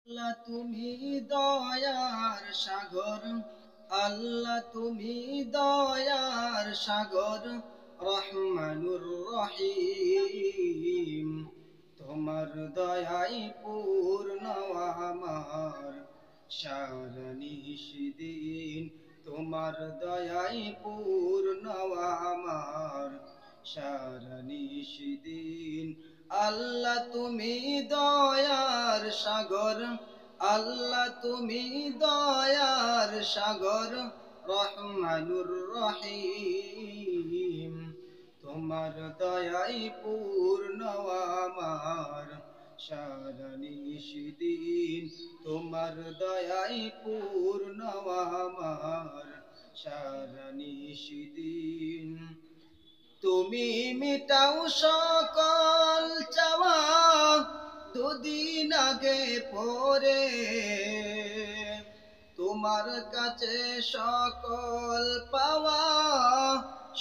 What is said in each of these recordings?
আল্লাহ তুমি দয়ার সাগর, আল্লাহ তুমি দয়ার সাগর, রহমানুর রহিম। তোমার দয়াই পূর্ণ আমার সারা নিশিদিন, তোমার দয়াই পূর্ণ আমার সারা নিশিদিন। আল্লাহ তুমি দয়ার সাগর, আল্লাহ তুমি দয়ার সাগর, রহমানুর রহিম। তোমার দয়াই পূর্ণ আমার সারা নিশিদিন, তোমার দয়াই পূর্ণ আমার সারা নিশিদিন। তুমি মিটাও সকল চাওয়া দুদিন আগে পরে, তোমার কাছে সকল পাওয়া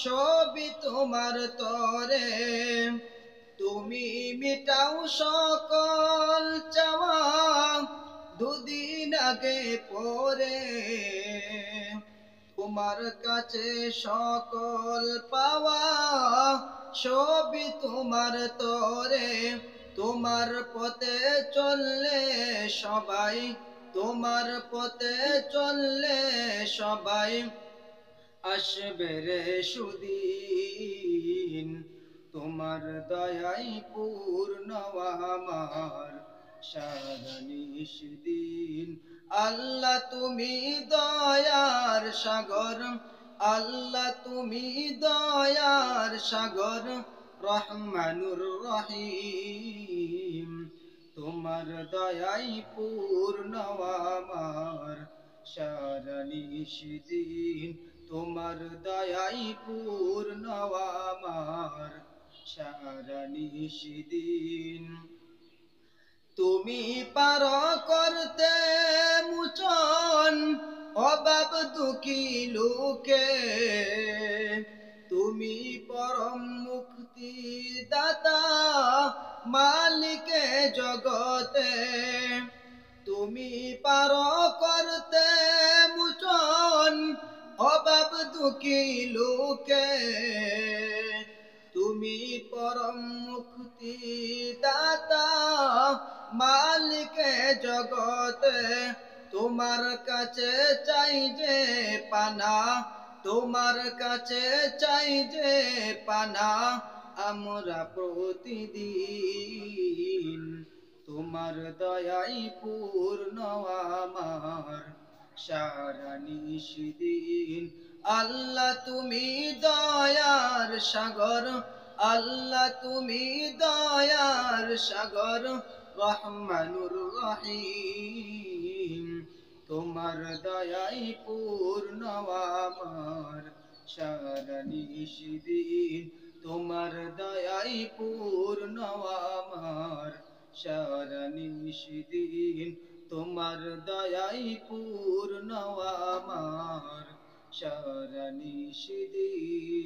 সবই তোমার তরে। তুমি মিটাও সকল চাওয়া দুদিন আগে পরে, তোমার কাছে সকল পাওয়া সবই তোমার তরে। তোমার পথে চললে সবাই, তোমার পথে চললে সবাই আসবে রে সুদিন। তোমার দয়াই পূর্ণ আমার সারা নিশিদিন। আল্লাহ তুমি দয়ার সাগর, আল্লাহ তুমি দয়ার সাগর, রহমানুর রহিম। তোমার দয়াই পূর্ণ আমার সারা নিশিদিন, তোমার দয়াই পূর্ণ আমার সারা নিশিদিন। তুমি পার করতে মুচন অভাব দুঃখী লোকে, তুমি পরম মুক্তি দাতা মালিকে জগতে। তুমি পার করতে মুচন অভাব দুঃখী লোকে, তুমি পরম মুক্তি দাতা মালিকে জগতে। তোমার কাছে চাই যে পানা, তোমার কাছে চাই যে পানা আমরা প্রতিদিন। তোমার দয়াই পূর্ণ আমার সারা নিশিদিন। আল্লাহ তুমি দয়ার সাগর, আল্লাহ তুমি দয়ার সাগর, রহমানুর রহিম। তোমার দয়াই পূর্ণ আমার সারা নিশিদিন, তোমার দয়াই পূর্ণ আমার সারা নিশিদিন, তোমার দয়াই পূর্ণ আমার সারা নিশিদিন।